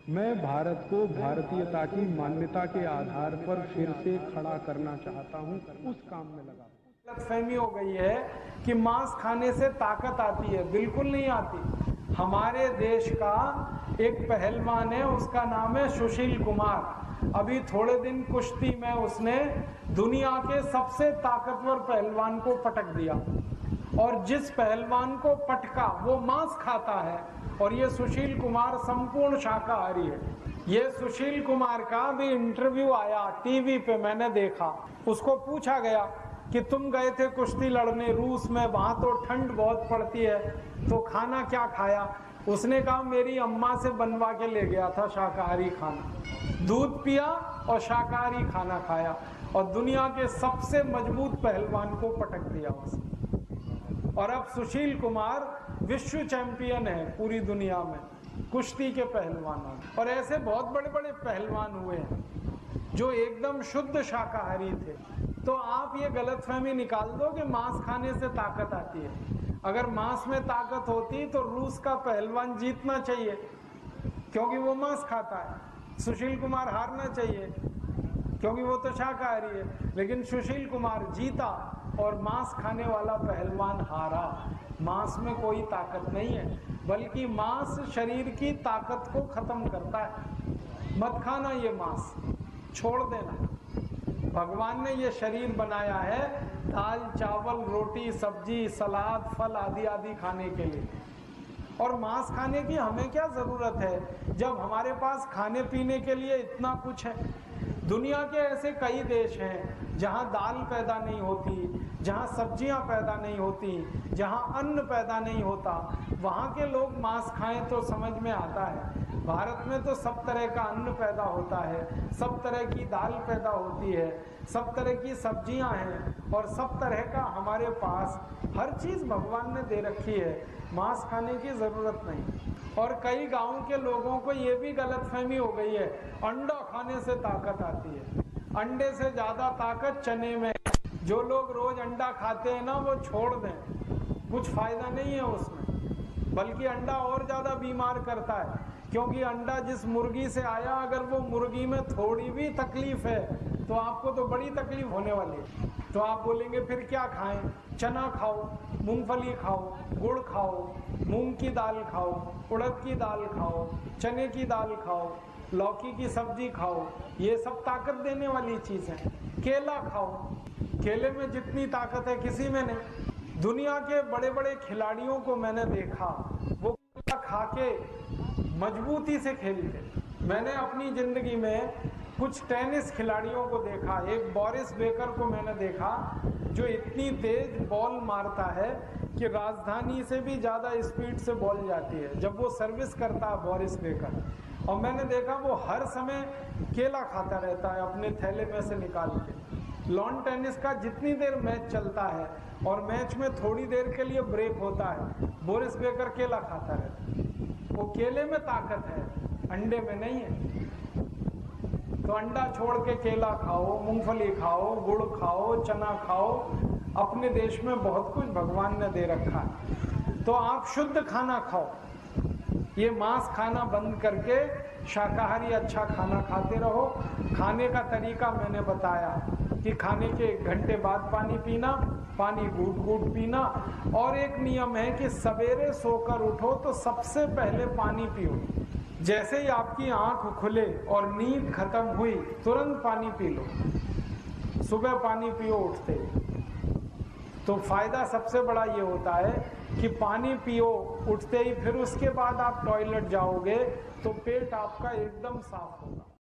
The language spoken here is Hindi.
मैं भारत को भारतीयता की मान्यता के आधार पर फिर से खड़ा करना चाहता हूं, उस काम में लगा। गलतफहमी हो गई है कि मांस खाने से ताकत आती है, बिल्कुल नहीं आती। हमारे देश का एक पहलवान है, उसका नाम है सुशील कुमार। अभी थोड़े दिन कुश्ती में उसने दुनिया के सबसे ताकतवर पहलवान को पटक दिया, और जिस पहलवान को पटका वो मांस खाता है, और ये सुशील कुमार संपूर्ण शाकाहारी है। ये सुशील कुमार का भी इंटरव्यू आया टीवी पे, मैंने देखा। उसको पूछा गया कि तुम गए थे कुश्ती लड़ने रूस में, वहां तो ठंड बहुत पड़ती है, तो खाना क्या खाया? उसने कहा मेरी अम्मा से बनवा के ले गया था शाकाहारी खाना, दूध पिया और शाकाहारी खाना खाया, और दुनिया के सबसे मजबूत पहलवान को पटक दिया उसने। और अब सुशील कुमार विश्व चैंपियन है पूरी दुनिया में कुश्ती के पहलवानों में। और ऐसे बहुत बड़े बड़े पहलवान हुए हैं जो एकदम शुद्ध शाकाहारी थे। तो आप ये गलतफहमी निकाल दो कि मांस खाने से ताकत आती है। अगर मांस में ताकत होती तो रूस का पहलवान जीतना चाहिए, क्योंकि वो मांस खाता है। सुशील कुमार हारना चाहिए क्योंकि वो तो शाकाहारी है। लेकिन सुशील कुमार जीता और मांस खाने वाला पहलवान हारा। मांस में कोई ताकत नहीं है, बल्कि मांस शरीर की ताकत को खत्म करता है। मत खाना ये मांस, छोड़ देना। भगवान ने ये शरीर बनाया है दाल चावल रोटी सब्जी सलाद फल आदि आदि खाने के लिए। और मांस खाने की हमें क्या जरूरत है जब हमारे पास खाने पीने के लिए इतना कुछ है। दुनिया के ऐसे कई देश हैं जहां दाल पैदा नहीं होती, जहां सब्जियां पैदा नहीं होती, जहां अन्न पैदा नहीं होता, वहां के लोग मांस खाएं तो समझ में आता है। भारत में तो सब तरह का अन्न पैदा होता है, सब तरह की दाल पैदा होती है, सब तरह की सब्जियां हैं, और सब तरह का हमारे पास हर चीज भगवान ने दे रखी है। मांस खाने की जरूरत नहीं। और कई गांव के लोगों को ये भी गलतफहमी हो गई है अंडा खाने से ताकत आती है। अंडे से ज्यादा ताकत चने में। जो लोग रोज अंडा खाते हैं ना वो छोड़ दें, कुछ फायदा नहीं है उसमें, बल्कि अंडा और ज्यादा बीमार करता है। क्योंकि अंडा जिस मुर्गी से आया, अगर वो मुर्गी में थोड़ी भी तकलीफ है तो आपको तो बड़ी तकलीफ होने वाली है। तो आप बोलेंगे फिर क्या खाएं? चना खाओ, मूंगफली खाओ, गुड़ खाओ, मूंग की दाल खाओ, उड़द की दाल खाओ, चने की दाल खाओ, लौकी की सब्जी खाओ, ये सब ताकत देने वाली चीज है। केला खाओ, केले में जितनी ताकत है किसी में नहीं। दुनिया के बड़े बड़े खिलाड़ियों को मैंने देखा, वो केला खा के मजबूती से खेलते। मैंने अपनी जिंदगी में कुछ टेनिस खिलाड़ियों को देखा। एक बोरिस बेकर को मैंने देखा जो इतनी तेज बॉल मारता है कि राजधानी से भी ज्यादा स्पीड से बॉल जाती है जब वो सर्विस करता है बोरिस बेकर। और मैंने देखा वो हर समय केला खाता रहता है अपने थैले में से निकाल के। लॉन टेनिस का जितनी देर मैच चलता है और मैच में थोड़ी देर के लिए ब्रेक होता है, बोरिस बेकर केला खाता रहता है। वो केले में ताकत है, अंडे में नहीं है। तो अंडा छोड़ के केला खाओ, मूंगफली खाओ, गुड़ खाओ, चना खाओ। अपने देश में बहुत कुछ भगवान ने दे रखा है। तो आप शुद्ध खाना खाओ, ये मांस खाना बंद करके शाकाहारी अच्छा खाना खाते रहो। खाने का तरीका मैंने बताया कि खाने के 1 घंटे बाद पानी पीना, पानी घूट घूट पीना। और एक नियम है कि सवेरे सोकर उठो तो सबसे पहले पानी पियो। जैसे ही आपकी आंख खुले और नींद खत्म हुई तुरंत पानी पी लो। सुबह पानी पियो उठते। तो फायदा सबसे बड़ा ये होता है कि पानी पियो उठते ही, फिर उसके बाद आप टॉयलेट जाओगे तो पेट आपका एकदम साफ होगा।